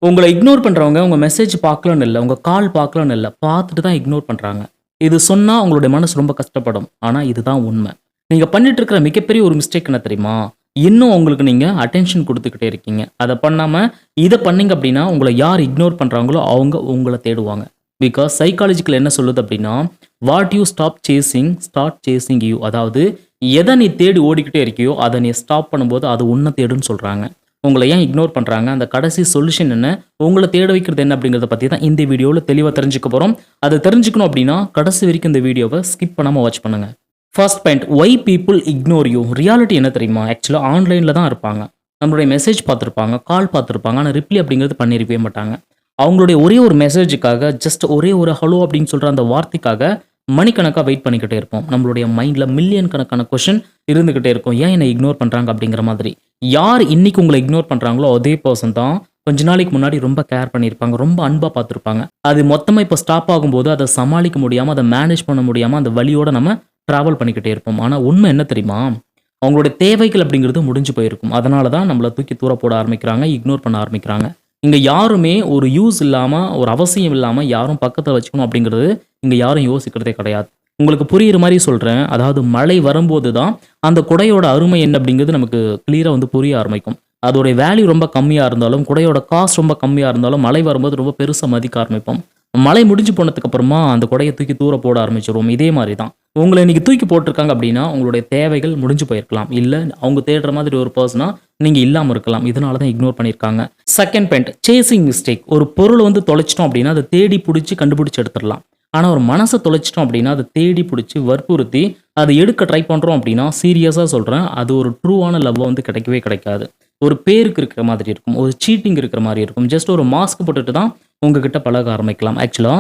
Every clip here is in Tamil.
உங்கள இக்னோர் பண்றவங்க உங்க மெசேஜ் பார்க்கலன்னு இல்ல, உங்க கால் பார்க்கலன்னு இல்ல, பார்த்துட்டு தான் இக்னோர் பண்றாங்க. இது சொன்னா உங்களுடைய மனசு ரொம்ப கஷ்டப்படும். ஆனா இதுதான் உண்மை. நீங்க பண்ணிட்டு இருக்கிற மிகப்பெரிய ஒரு மிஸ்டேக் என்ன தெரியுமா? இன்னும் உங்களுக்கு நீங்க அட்டென்ஷன் குடுத்துக்கிட்டே இருக்கீங்க. அத பண்ணாம இத பண்ணீங்க அப்டின்னா, உங்கள யார் இக்னோர் பண்றாங்களோ அவங்க உங்கள தேடுவாங்க. பிகாஸ் சைக்காலஜிக்கல் என்ன சொல்லுது அப்டின்னா, what you stop chasing start chasing you. அதாவது எத நீ தேடி ஓடிக்கிட்டே இருக்கியோ, அத நீ ஸ்டாப் பண்ணும்போது அது உன்ன தேடும்னு சொல்றாங்க. உங்கள ஏன் இக்னோர் பண்றாங்க? அந்த கடைசி சொல்யூஷன் என்ன? உங்கள தேட வைக்கிறது என்ன? அப்படிங்கிறத பத்தி தான் இந்த வீடியோல தெளிவா தெரிஞ்சுக்க போறோம். அத தெரிஞ்சுக்கணும் அப்படின்னா, கடைசி வரைக்கும் இந்த வீடியோவ ஸ்கிப் பண்ணாம வாட்ச் பண்ணுங்க. First point, why people ignore you. Reality என்ன தெரியுமா? ஆக்சுவலா ஆன்லைன்ல தான் இருப்பாங்க. நம்மளுடைய மெசேஜ் பார்த்திருப்பாங்க, கால் பார்த்திருப்பாங்க. ஆனா ரிப்ளை அப்படிங்கிறது பண்ணியிருக்கவே மாட்டாங்க. அவங்களுடைய ஒரே ஒரு மெசேஜுக்காக, ஜஸ்ட் ஒரே ஒரு ஹலோ அப்படின்னு சொல்ற அந்த வார்த்தைக்காக மணிக்கணக்கா வெயிட் பண்ணிக்கிட்டே இருப்போம். நம்மளுடைய மைண்ட்ல மில்லியன் கணக்கான கொஸ்டின் இருந்துகிட்டே இருக்கும். ஏன் என்ன இக்னோர் பண்றாங்க அப்படிங்கிற மாதிரி. யார் இன்னைக்கு உங்கள இக்னோர் பண்றாங்களோ அதே பெர்சன் தான் கொஞ்ச நாளைக்கு முன்னாடி ரொம்ப கேர் பண்ணியிருப்பாங்க. ரொம்ப அன்பா பார்த்துருப்பாங்க. அது மொத்தமா இப்ப ஸ்டாப் ஆகும்போது அத சமாளிக்க முடியாம, அத மேனேஜ் பண்ண முடியாம அந்த வலியோட நம்ம டிராவல் பண்ணிக்கிட்டே இருப்போம். ஆனா உண்மை என்ன தெரியுமா? அவங்களுடைய தேவைகள் அப்படிங்கிறது முடிஞ்சு போயிருக்கும். அதனால தான் நம்மள தூக்கி தூர போட ஆரம்பிக்கிறாங்க, இக்னோர் பண்ண ஆரம்பிக்கிறாங்க. இங்க யாருமே ஒரு யூஸ் இல்லாம, ஒரு அவசியம் இல்லாம யாரும் பக்கத்துல வச்சுக்கணும் அப்படிங்கிறது இங்க யாரும் யோசிக்கிறதே கிடையாது. உங்களுக்கு புரியிற மாரி சொல்றேன். அதாவது மழை வரும்போது தான் அந்த குடையோட அருமை என்ன அப்படிங்கிறது நமக்கு கிளியரா வந்து புரிய ஆரம்பிக்கும். அதோடைய வேல்யூ ரொம்ப கம்மியா இருந்தாலும், குடையோட காஸ்ட் ரொம்ப கம்மியா இருந்தாலும், மழை வரும்போது ரொம்ப பெருசா மதிக்க ஆரம்பிப்போம். மழை முடிஞ்சு போனதுக்கு அப்புறமா அந்த குடைய தூக்கி தூர போட ஆரம்பிச்சுருவோம். இதே மாரி தான். உங்கள இன்னைக்கு தூக்கி போட்டுருக்காங்க அப்படின்னா, உங்களுடைய தேவைகள் முடிஞ்சு போயிருக்கலாம். இல்ல அவங்க தேடுற மாதிரி ஒரு பெர்சனா நீங்க இல்லாம இருக்கலாம். இதனால தான் இக்னோர் பண்ணியிருக்காங்க. Second point, chasing mistake. ஒரு பொருள வந்து தொலைச்சிட்டோம் அப்படின்னா, அத தேடி புடிச்சு கண்டுபிடிச்சு எடுத்துறலாம். ஆனா ஒரு மனச தொலைச்சிட்டோம் அப்படின்னா, அத தேடி புடிச்சு வற்புறுத்தி அத எடுக்க ட்ரை பண்றோம் அப்படின்னா, சீரியஸா சொல்றேன். அது ஒரு ட்ரூவான லவ்வ வந்து கிடைக்கவே கிடைக்காது. ஒரு பேருக்கு இருக்கிற மாதிரி இருக்கும். ஒரு சீட்டிங் இருக்கிற மாரி இருக்கும். ஜஸ்ட் ஒரு மாஸ்க் போட்டுட்டு தான் உங்ககிட்ட பழக ஆரம்பிக்கலாம். ஆக்சுவலா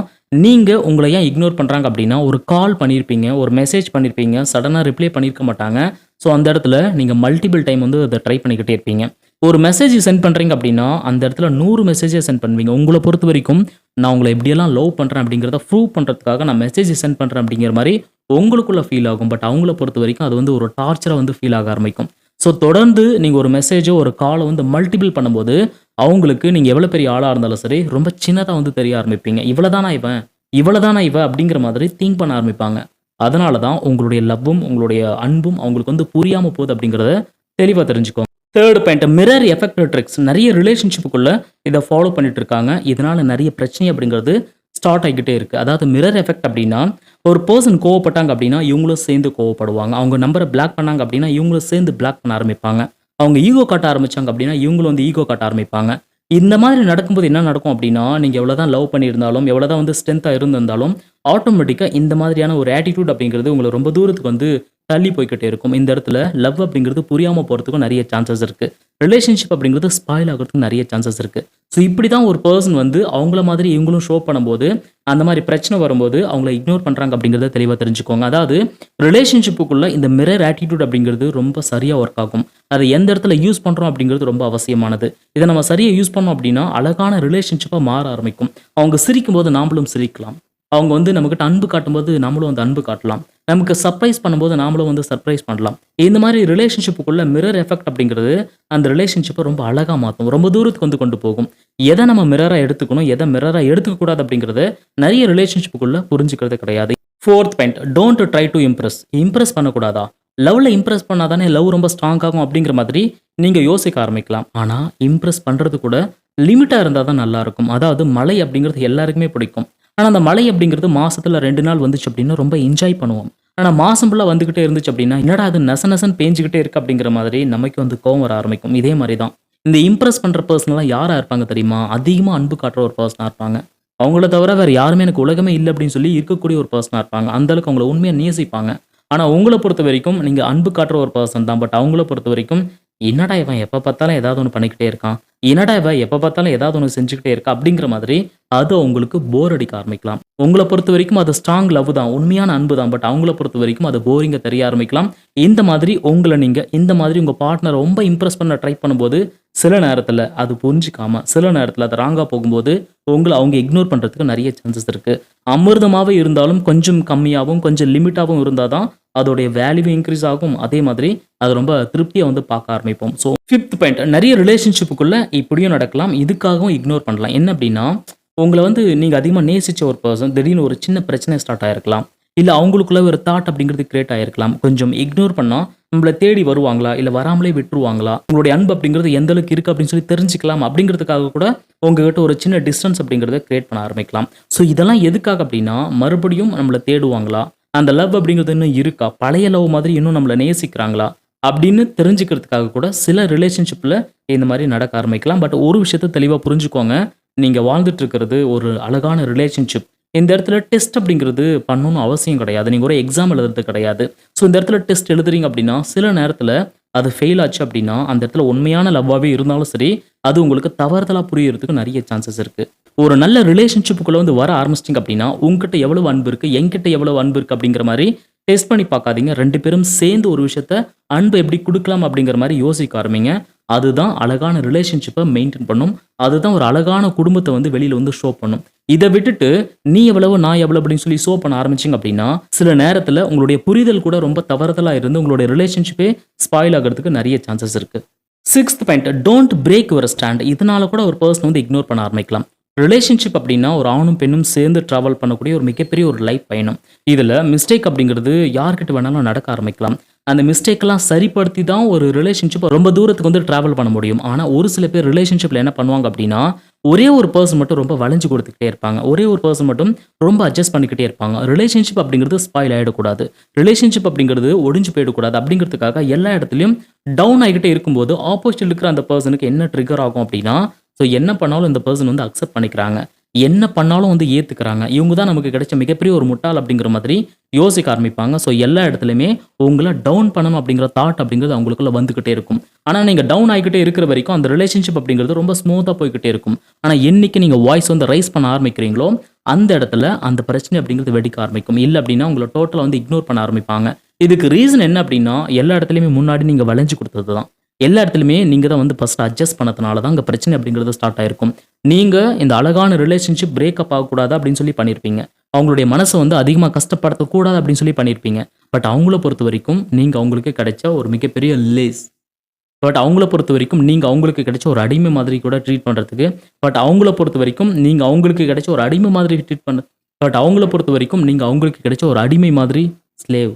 நீங்க உங்கள ஏன் இக்னோர் பண்றாங்க அப்படின்னா, ஒரு கால் பண்ணியிருப்பீங்க, ஒரு மெசேஜ் பண்ணியிருப்பீங்க, சடனா ரிப்ளை பண்ணியிருக்க மாட்டாங்க. ஸோ அந்த இடத்துல நீங்க மல்டிபிள் டைம் வந்து அத ட்ரை பண்ணிக்கிட்டே இருப்பீங்க. ஒரு மெசேஜ் சென்ட் பண்றீங்க அப்படின்னா, அந்த இடத்துல 100 மெசேஜ சென்ட் பண்ணுவீங்க. உங்கள பொறுத்தவரைக்கும் நான் உங்கள எப்படியெல்லாம் லவ் பண்றேன் அப்படிங்கிறத ப்ரூவ் பண்றதுக்காக நான் மெசேஜ் சென்ட் பண்றேன் அப்படிங்கிற மாரி உங்களுக்குள்ள ஃபீல் ஆகும். பட் அவங்கள பொறுத்தவரைக்கும் அது வந்து ஒரு டார்ச்சரா வந்து ஃபீல் ஆக ஆரம்பிக்கும். ஸோ தொடர்ந்து நீங்க ஒரு மெசேஜோ, ஒரு கால வந்து மல்டிபிள் பண்ணும்போது, அவங்களுக்கு நீங்க எவ்வளோ பெரிய ஆளா இருந்தாலும் சரி, ரொம்ப சின்னதா வந்து தெரிய ஆரம்பிப்பீங்க. இவ்வளதானா இவன்? இவ்வளதானா இவ? அப்படிங்கிற மாதிரி திங்க் பண்ண ஆரம்பிப்பாங்க. அதனால தான் உங்களுடைய லவ்வும், உங்களுடைய அன்பும் அவங்களுக்கு வந்து புரியாம போகுது அப்படிங்கிறத தெளிவா தெரிஞ்சுக்கோங்க. Third point, mirror effect tricks. நெறைய ரிலேஷன்ஷிப்புக்குள்ள இத ஃபாலோ பண்ணிட்டு இருக்காங்க. இதனால நெறைய பிரச்சனை அப்படிங்கிறது ஸ்டார்ட் ஆகிக்கிட்டே இருக்கு. அதாவது மிரர் எஃபெக்ட் அப்படின்னா, ஒரு பெர்சன் கோவப்பட்டாங்க அப்படின்னா, இவங்களும் சேர்ந்து கோவப்படுவாங்க. அவங்க நம்பர பிளாக் பண்ணாங்க அப்படின்னா, இவங்களும் சேர்ந்து பிளாக் பண்ண ஆரம்பிப்பாங்க. அவங்க ஈகோ காட்ட ஆரம்பிச்சாங்க அப்படின்னா, இவங்களும் வந்து ஈகோ காட்ட ஆரம்பிப்பாங்க. இந்த மாதிரி நடக்கும்போது என்ன நடக்கும் அப்படின்னா, நீங்க எவ்வளோதான் லவ் பண்ணியிருந்தாலும், எவ்வளோதான் வந்து ஸ்ட்ரென்த்தா இருந்திருந்தாலும், ஆட்டோமேட்டிக்கா இந்த மாதிரியான ஒரு ஆட்டிட்யூட் அப்படிங்கிறது உங்கள ரொம்ப தூரத்துக்கு வந்து தள்ளி போய்க்கிட்டே இருக்கும். இந்த இடத்துல லவ் அப்படிங்கிறது புரியாம போறதுக்கும் நெறைய சான்சஸ் இருக்கு. ரிலேஷன்ஷிப் அப்படிங்கிறது ஸ்பாயில் ஆகுறதுக்கு நெறைய சான்சஸ் இருக்கு. ஸோ இப்படி தான் ஒரு பெர்சன் வந்து அவங்கள மாதிரி இவங்களும் ஷோ பண்ணும்போது, அந்த மாரி பிரச்சனை வரும்போது அவங்கள இக்னோர் பண்றாங்க அப்படிங்கிறத தெளிவா தெரிஞ்சுக்கோங்க. அதாவது ரிலேஷன்ஷிப்புக்குள்ள இந்த மிரர் ஆட்டிட்யூட் அப்படிங்கிறது ரொம்ப சரியா ஒர்க் ஆகும். அத எந்த இடத்துல யூஸ் பண்றோம் அப்படிங்கிறது ரொம்ப அவசியமானது. இத நம்ம சரியா யூஸ் பண்ணோம் அப்படின்னா, அழகான ரிலேஷன்ஷிப்பா மாற ஆரம்பிக்கும். அவங்க சிரிக்கும்போது நாமளும் சிரிக்கலாம். அவங்க வந்து நம்மகிட்ட அன்பு காட்டும்போது நம்மளும் வந்து அன்பு காட்டலாம். நமக்கு சர்ப்ரைஸ் பண்ணும்போது நாமளும் வந்து சர்ப்ரைஸ் பண்ணலாம். இந்த மாரி ரிலேஷன்ஷிப்புக்குள்ள மிரர் எஃபெக்ட் அப்படிங்கிறது அந்த ரிலேஷன்ஷிப்ப ரொம்ப அழகா மாத்தும். ரொம்ப தூரத்துக்கு வந்து கொண்டு போகும். எத நம்ம மிரரா எடுத்துக்கணும், எத மிரரா எடுத்துக்க கூடாது அப்படிங்கிறத நெறைய ரிலேஷன்ஷிப்புக்குள்ள புரிஞ்சுக்கிறது கிடையாது. Fourth point, don't try to impress. Impress பண்ணக்கூடாதா? லவ்ல இம்ப்ரெஸ் பண்ணா தானே லவ் ரொம்ப ஸ்ட்ராங் ஆகும் அப்படிங்கிற மாதிரி நீங்க யோசிக்க ஆரம்பிக்கலாம். ஆனா இம்ப்ரெஸ் பண்றது கூட லிமிட்டா இருந்தா தான் நல்லா இருக்கும். அதாவது மழை அப்படிங்கிறது எல்லாருக்குமே பிடிக்கும். ஆனா அந்த மழை அப்படிங்கிறது மாசத்துல 2 நாள் வந்துச்சு அப்படின்னா ரொம்ப என்ஜாய் பண்ணுவோம். ஆனா மாசம் ஃபுல்லா வந்துகிட்டே இருந்துச்சு அப்படின்னா, என்னடா அது நச நசன்னு பேஞ்சுகிட்டே இருக்கு அப்படிங்கிற மாதிரி நமக்கு வந்து கோவம் வர ஆரம்பிக்கும். இதே மாரி தான். இந்த இம்ப்ரெஸ் பண்ற பெர்சன்லாம் யாரா இருப்பாங்க தெரியுமா? அதிகமா அன்பு காட்டுற ஒரு பெர்சனா இருப்பாங்க. அவங்கள தவிர வேற யாருமே எனக்கு உலகமே இல்ல அப்படின்னு சொல்லி இருக்கக்கூடிய ஒரு பெர்சனா இருப்பாங்க. அந்த அளவுக்கு அவங்கள உண்மையா நேசிப்பாங்க. ஆனா உங்கள பொறுத்தவரைக்கும் நீங்க அன்பு காட்டுற ஒரு பெர்சன் தான். பட் அவங்கள பொறுத்தவரைக்கும், என்னடா இவன் எப்ப பார்த்தாலும் ஏதாவது ஒண்ணு பண்ணிக்கிட்டே இருக்கான். என்னடா இவ எப்ப பார்த்தாலும் ஏதாவது ஒண்ணு செஞ்சுக்கிட்டே இருக்கா அப்படிங்கிற மாதிரி அது உங்களுக்கு போர் அடிக்க ஆரம்பிக்கலாம். உங்கள பொறுத்தவரைக்கும் அது ஸ்ட்ராங் லவ் தான். உண்மையான அன்பு தான். பட் அவங்கள பொறுத்தவரைக்கும் அது போரிங்கா தெரிய ஆரம்பிக்கலாம். இந்த மாதிரி உங்கள நீங்க இந்த மாதிரி உங்க பார்ட்னர ரொம்ப இம்ப்ரெஸ் பண்ண ட்ரை பண்ணும்போது, சில நேரத்துல அது புரிஞ்சுக்காம, சில நேரத்துல அது ராங்கா போகும்போது, உங்கள அவங்க இக்னோர் பண்றதுக்கு நெறைய சான்சஸ் இருக்கு. அமிர்தமாவே இருந்தாலும் கொஞ்சம் கம்மியாவும், கொஞ்சம் லிமிட்டாவும் இருந்தா தான் அதோடைய வேல்யூ இன்க்ரீஸ் ஆகும். அதே மாதிரி அது ரொம்ப திருப்தியா வந்து பார்க்க ஆரம்பிப்போம். ஸோ 5த் பாயிண்ட், நெறைய ரிலேஷன்ஷிப்புக்குள்ள இப்படியும் நடக்கலாம். இதுக்காகவும் இக்னோர் பண்ணலாம். என்ன அப்படின்னா, உங்கள வந்து நீங்க அதிகமா நேசிச்ச ஒரு பெர்சன் திடீர்னு ஒரு சின்ன பிரச்சனை ஸ்டார்ட் ஆயிருக்கலாம். இல்ல அவங்களுக்குள்ள ஒரு தாட் அப்படிங்கிறது கிரியேட் ஆயிருக்கலாம். கொஞ்சம் இக்னோர் பண்ணா நம்மள தேடி வருவாங்களா? இல்ல வராமலே விட்டுருவாங்களா? உங்களுடைய அன்பு அப்படிங்கிறது எந்த அளவுக்கு இருக்கு அப்படின்னு சொல்லி தெரிஞ்சுக்கலாம் அப்படிங்கிறதுக்காக கூட உங்ககிட்ட ஒரு சின்ன டிஸ்டன்ஸ் அப்படிங்கிறத கிரியேட் பண்ண ஆரம்பிக்கலாம். ஸோ இதெல்லாம் எதுக்காக அப்படின்னா, மறுபடியும் நம்மள தேடுவாங்களா? அந்த லவ் அப்படிங்கிறது இன்னும் இருக்கா? பழைய லவ் மாதிரி இன்னும் நம்மள நேசிக்கிறாங்களா? அப்படின்னு தெரிஞ்சுக்கிறதுக்காக கூட சில ரிலேஷன்ஷிப்ல இந்த மாரி நடக்க ஆரம்பிக்கலாம். பட் ஒரு விஷயத்த தெளிவா புரிஞ்சுக்கோங்க. நீங்க வாழ்ந்துட்டு இருக்கிறது ஒரு அழகான ரிலேஷன்ஷிப். இந்த இடத்துல டெஸ்ட் அப்படிங்கிறது பண்ணணும்னு அவசியம் கிடையாது. நீங்க ஒரு எக்ஸாம் எழுதுறது கிடையாது. ஸோ இந்த இடத்துல டெஸ்ட் எழுதுறீங்க அப்படின்னா, சில நேரத்துல அது ஃபெயில் ஆச்சு அப்படின்னா, அந்த இடத்துல உண்மையான லவ்வாவே இருந்தாலும் சரி, அது உங்களுக்கு தவறுதலா புரியறதுக்கு நெறைய சான்சஸ் இருக்கு. ஒரு நல்ல ரிலேஷன்ஷிப்புக்குள்ள வந்து வர ஆரம்பிச்சிட்டீங்க அப்படின்னா, உங்கிட்ட எவ்வளவு அன்பு இருக்கு, என்கிட்ட எவ்வளவு அன்பு இருக்கு அப்படிங்கிற மாரி டெஸ்ட் பண்ணி பார்க்காதீங்க. 2 பேரும் சேர்ந்து ஒரு விஷயத்த அன்ப எப்படி குடுக்கலாம் அப்படிங்கிற மாரி யோசிக்க ஆரம்பிங்க. அதுதான் அழகான ரிலேஷன்ஷிப்ப மெயின்டெயின் பண்ணும். அதுதான் ஒரு அழகான குடும்பத்த வந்து வெளியில வந்து ஷோ பண்ணும். இத விட்டுட்டு நீ எவ்வளவு, நான் எவ்வளவு அப்படின்னு சொல்லி ஷோ பண்ண ஆரம்பிச்சீங்க அப்படின்னா, சில நேரத்துல உங்களுடைய புரிதல் கூட ரொம்ப தவறுதலா இருந்து உங்களுடைய ரிலேஷன்ஷிப்பே ஸ்பாயில் ஆகுறதுக்கு நெறைய சான்சஸ் இருக்கு. 6த் point, don't break your stand. இதனால கூட ஒரு பெர்சன் வந்து இக்னோர் பண்ண ஆரம்பிக்கலாம். ரிலேஷன்ஷிப் அப்படின்னா ஒரு ஆணும் பெண்ணும் சேர்ந்து டிராவல் பண்ணக்கூடிய ஒரு மிகப்பெரிய ஒரு லைஃப் பயணம். இதுல மிஸ்டேக் அப்படிங்கிறது யார்கிட்ட வேணாலும் நடக்க ஆரம்பிக்கலாம். அந்த மிஸ்டேக்லாம் சரிப்படுத்தி தான் ஒரு ரிலேஷன்ஷிப் ரொம்ப தூரத்துக்கு வந்து டிராவல் பண்ண முடியும். ஆனா ஒரு சில பேர் ரிலேஷன்ஷிப்ல என்ன பண்ணுவாங்க அப்படின்னா, ஒரே ஒரு பெர்சன் மட்டும் ரொம்ப வளைஞ்சு கொடுத்துக்கிட்டே இருப்பாங்க. ஒரே ஒரு பெர்சன் மட்டும் ரொம்ப அட்ஜஸ்ட் பண்ணிக்கிட்டே இருப்பாங்க. ரிலேஷன்ஷிப் அப்படிங்கிறது ஸ்பாயில் ஆயிடக்கூடாது. ரிலேஷன்ஷிப் அப்படிங்கிறது ஒடிஞ்சு போயிடக்கூடாது. அப்படிங்கிறதுக்காக எல்லா இடத்துலயும் டவுன் ஆகிக்கிட்டே இருக்கும்போது ஆப்போசிட் இருக்கிற அந்த பெர்சனுக்கு என்ன ட்ரிகர் ஆகும் அப்படின்னா, ஸோ என்ன பண்ணாலும் இந்த பெர்சன் வந்து அக்செப்ட் பண்ணிக்கிறாங்க. என்ன பண்ணாலும் வந்து ஏத்துக்கிறாங்க. இவங்க தான் நமக்கு கிடைச்ச மிகப்பெரிய ஒரு முட்டாள் அப்படிங்கிற மாதிரி யோசிக்க ஆரம்பிப்பாங்க. ஸோ எல்லா இடத்துலயுமே உங்கள டவுன் பண்ணணும் அப்படிங்கிற தாட் அப்படிங்கிறது அவங்களுக்குள்ள வந்துகிட்டே இருக்கும். ஆனா நீங்க டவுன் ஆகிக்கிட்டே இருக்கிற வரைக்கும் அந்த ரிலேஷன்ஷிப் அப்படிங்கிறது ரொம்ப ஸ்மூத்தா போய்க்கிட்டே இருக்கும். ஆனா என்னைக்கு நீங்க வாய்ஸ் வந்து ரைஸ் பண்ண ஆரம்பிக்கிறீங்களோ, அந்த இடத்துல அந்த பிரச்சனை அப்படிங்கிறது வெடிக்க ஆரம்பிக்கும். இல்ல அப்படின்னா உங்கள டோட்டலா வந்து இக்னோர் பண்ண ஆரம்பிப்பாங்க. இதுக்கு ரீசன் என்ன அப்படின்னா, எல்லா இடத்துலயுமே முன்னாடி நீங்க வளைஞ்சு கொடுத்தது தான். எல்லா இடத்துலயுமே நீங்க தான் வந்து ஃபர்ஸ்ட் அட்ஜஸ்ட் பண்ணதுனால தான் அங்க பிரச்சனை அப்படிங்கிறது ஸ்டார்ட் ஆயிருக்கும். நீங்க இந்த அழகான ரிலேஷன்ஷிப் பிரேக்கப் ஆகக்கூடாது அப்படின்னு சொல்லி பண்ணியிருப்பீங்க. அவங்களுடைய மனச வந்து அதிகமா கஷ்டப்படுத்தக்கூடாது அப்படின்னு சொல்லி பண்ணியிருப்பீங்க. பட் அவங்கள பொறுத்தவரைக்கும் நீங்க அவங்களுக்கு கிடைச்ச ஒரு மிகப்பெரிய லேஸ். பட் அவங்கள பொறுத்தவரைக்கும் நீங்க அவங்களுக்கு கிடைச்ச ஒரு அடிமை மாதிரி கூட ட்ரீட் பண்றதுக்கு பட் அவங்கள பொறுத்தவரைக்கும் நீங்க அவங்களுக்கு கிடைச்ச ஒரு அடிமை மாதிரி ட்ரீட் பண்ண பட் அவங்கள பொறுத்தவரைக்கும் நீங்க அவங்களுக்கு கிடைச்ச ஒரு அடிமை மாதிரி ஸ்லேவ்.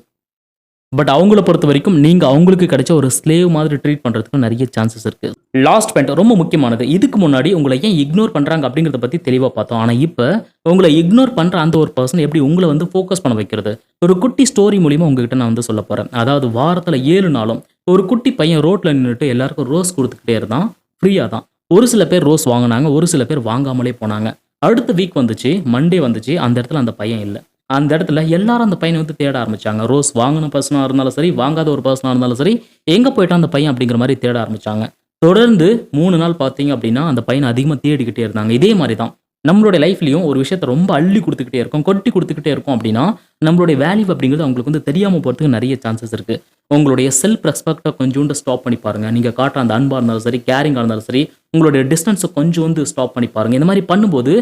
பட் அவங்கள பொறுத்தவரைக்கும் நீங்க அவங்களுக்கு கிடைச்ச ஒரு ஸ்லேவ் மாதிரி ட்ரீட் பண்றதுக்கு நெறைய சான்சஸ் இருக்கு. லாஸ்ட் பாயிண்ட் ரொம்ப முக்கியமானது. இதுக்கு முன்னாடி உங்கள ஏன் இக்னோர் பண்றாங்க அப்படிங்கிறத பத்தி தெளிவா பார்த்தோம். ஆனா இப்ப உங்கள இக்னோர் பண்ற அந்த ஒரு பெர்சன் எப்படி உங்கள வந்து ஃபோக்கஸ் பண்ண வைக்கிறது? ஒரு குட்டி ஸ்டோரி மூலியமா உங்ககிட்ட நான் வந்து சொல்லப் போறேன். அதாவது வாரத்துல 7 நாளும் ஒரு குட்டி பையன் ரோட்ல நின்னுட்டு எல்லாருக்கும் ரோஸ் குடுத்துக்கிட்டே இருந்தான். ஃப்ரீயா தான். ஒரு சில பேர் ரோஸ் வாங்குனாங்க. ஒரு சில பேர் வாங்காமலே போனாங்க. அடுத்த வீக் வந்துச்சு. மண்டே வந்துச்சு. அந்த இடத்துல அந்த பையன் இல்ல. அந்த இடத்துல எல்லாரும் அந்த பையனை வந்து தேட ஆரம்பிச்சாங்க. ரோஸ் வாங்குன பர்சனா இருந்தாலும் சரி, வாங்காத ஒரு பர்சனா இருந்தாலும் சரி, எங்க போயிட்டான் அந்த பையன் அப்படிங்கிற மாரி தேட ஆரம்பிச்சாங்க. தொடர்ந்து 3 நாள் பார்த்தீங்க அப்படின்னா, அந்த பையன அதிகமா தேடிக்கிட்டே இருந்தாங்க. இதே மாரி தான் நம்மளுடைய லைஃப்லயும் ஒரு விஷயத்த ரொம்ப அள்ளி குடுத்துக்கிட்டே இருக்கோம், கொட்டி குடுத்துக்கிட்டே இருக்கோம் அப்படின்னா, நம்மளுடைய வேல்யூ அப்படிங்கிறது அவங்களுக்கு வந்து தெரியாம போறதுக்கு நெறைய சான்சஸ் இருக்கு. உங்களுடைய செல்ஃப் ரெஸ்பெக்ட்ட கொஞ்சோண்டு ஸ்டாப் பண்ணி பாருங்க. நீங்க காட்டுற அந்த அன்பா இருந்தாலும் சரி, கேரிங்கா இருந்தாலும் சரி, உங்களுடைய டிஸ்டன்ஸ கொஞ்சம் வந்து ஸ்டாப் பண்ணி பாருங்க. இந்த மாரி பண்ணும்போது,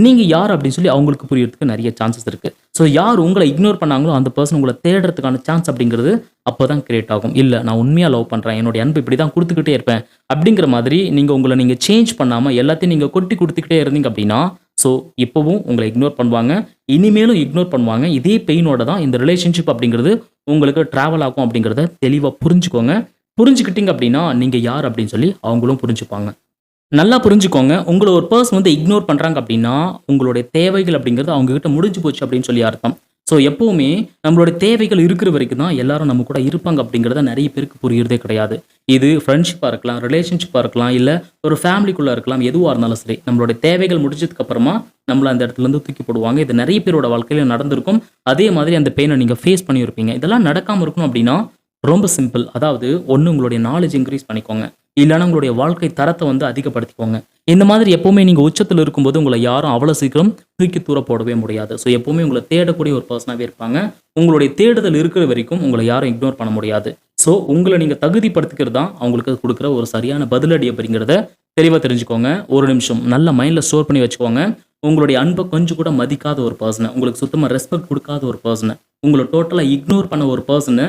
நீங்க யார் அப்படின்னு சொல்லி அவங்களுக்கு புரியறதுக்கு நெறைய சான்சஸ் இருக்கு. ஸோ யார் உங்கள இக்னோர் பண்ணாங்களோ, அந்த பெர்சன் உங்கள தேடுறதுக்கான சான்ஸ் அப்படிங்கிறது அப்பதான் கிரியேட் ஆகும். இல்ல நான் உண்மையா லவ் பண்றேன். என்னுடைய அன்பு இப்படி தான் குடுத்துக்கிட்டே இருப்பேன். அப்படிங்கிற மாதிரி நீங்க உங்கள நீங்க சேஞ்ச் பண்ணாம எல்லாத்தையும் நீங்க கொட்டி குடுத்துக்கிட்டே இருந்தீங்க அப்படின்னா, ஸோ இப்பவும் உங்கள இக்னோர் பண்ணுவாங்க. இனிமேலும் இக்னோர் பண்ணுவாங்க. இதே பெயினோட தான் இந்த ரிலேஷன்ஷிப் அப்படிங்கிறது உங்களுக்கு டிராவல் ஆகும் அப்படிங்கிறத தெளிவா புரிஞ்சுக்கோங்க. புரிஞ்சுக்கிட்டீங்க அப்படின்னா, நீங்க யார் அப்படின்னு சொல்லி அவங்களும் புரிஞ்சுப்பாங்க. நல்லா புரிஞ்சுக்கோங்க. உங்கள ஒரு பெர்சன் வந்து இக்னோர் பண்றாங்க அப்படின்னா, உங்களுடைய தேவைகள் அப்படிங்கிறது அவங்க கிட்ட முடிஞ்சு போச்சு அப்படின்னு சொல்லி அர்த்தம். ஸோ எப்பவுமே நம்மளுடைய தேவைகள் இருக்கிற வரைக்கும் தான் எல்லாரும் நம்ம கூட இருப்பாங்க அப்படிங்கிறத நெறைய பேருக்கு புரியறதே கிடையாது. இது ஃப்ரெண்ட்ஷிப்பா இருக்கலாம், ரிலேஷன்ஷிப்பா இருக்கலாம், இல்ல ஒரு ஃபேமிலிக்குள்ள இருக்கலாம். எதுவா இருந்தாலும் சரி, நம்மளுடைய தேவைகள் முடிஞ்சதுக்கு அப்புறமா நம்மள அந்த இடத்துல இருந்து தூக்கி போடுவாங்க. இது நெறைய பேரோட வாழ்க்கையில நடந்திருக்கும். அதே மாதிரி அந்த பெயின நீங்க ஃபேஸ் பண்ணியிருப்பீங்க. இதெல்லாம் நடக்காம இருக்கணும் அப்படின்னா, ரொம்ப சிம்பிள். அதாவது ஒண்ணு உங்களுடைய நாலேட்ஜ் இன்கிரீஸ் பண்ணிக்கோங்க. இல்லன்னா உங்களுடைய வாழ்க்கை தரத்த வந்து அதிகப்படுத்திக்கோங்க. இந்த மாதிரி எப்பவுமே நீங்க உச்சத்துல இருக்கும்போது உங்கள யாரும் அவ்வளவு சீக்கிரம் தூக்கி தூர போடவே முடியாது. ஸோ எப்பவுமே உங்கள தேடக்கூடிய ஒரு பெர்சனாவே இருப்பாங்க. உங்களுடைய தேடுதல் இருக்கிற வரைக்கும் உங்கள யாரும் இக்னோர் பண்ண முடியாது. ஸோ உங்கள நீங்க தகுதிப்படுத்திக்கிறது தான் அவங்களுக்கு குடுக்குற ஒரு சரியான பதிலடி அப்படிங்கிறத தெளிவா தெரிஞ்சுக்கோங்க. ஒரு நிமிஷம் நல்ல மைண்ட்ல ஸ்டோர் பண்ணி வச்சுக்கோங்க. உங்களுடைய அன்ப கொஞ்சம் கூட மதிக்காத ஒரு பெர்சன, உங்களுக்கு சுத்தமா ரெஸ்பெக்ட் குடுக்காத ஒரு பெர்சன, உங்கள டோட்டலா இக்னோர் பண்ண ஒரு பெர்சன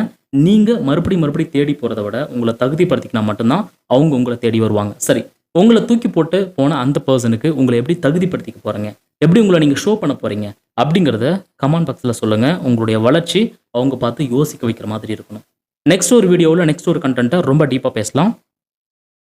நீங்க மறுபடியும் தேடி போறத விட, உங்கள தகுதிப்படுத்திக்கினா மட்டும் தான் அவங்க உங்கள தேடி வருவாங்க. சரி, உங்கள தூக்கி போட்டு போன அந்த பெர்சனுக்கு உங்கள எப்படி தகுதிப்படுத்திக்க போறீங்க? எப்படி உங்கள நீங்க ஷோ பண்ண போறீங்க? அப்படிங்கிறத கமெண்ட் பாக்ஸ்ல சொல்லுங்க. உங்களுடைய வளர்ச்சி அவங்க பார்த்து யோசிக்க வைக்கிற மாதிரி இருக்கணும். நெக்ஸ்ட் ஒரு வீடியோவுல நெக்ஸ்ட் ஒரு கன்டென்ட்ட ரொம்ப டீப்பா பேசலாம்.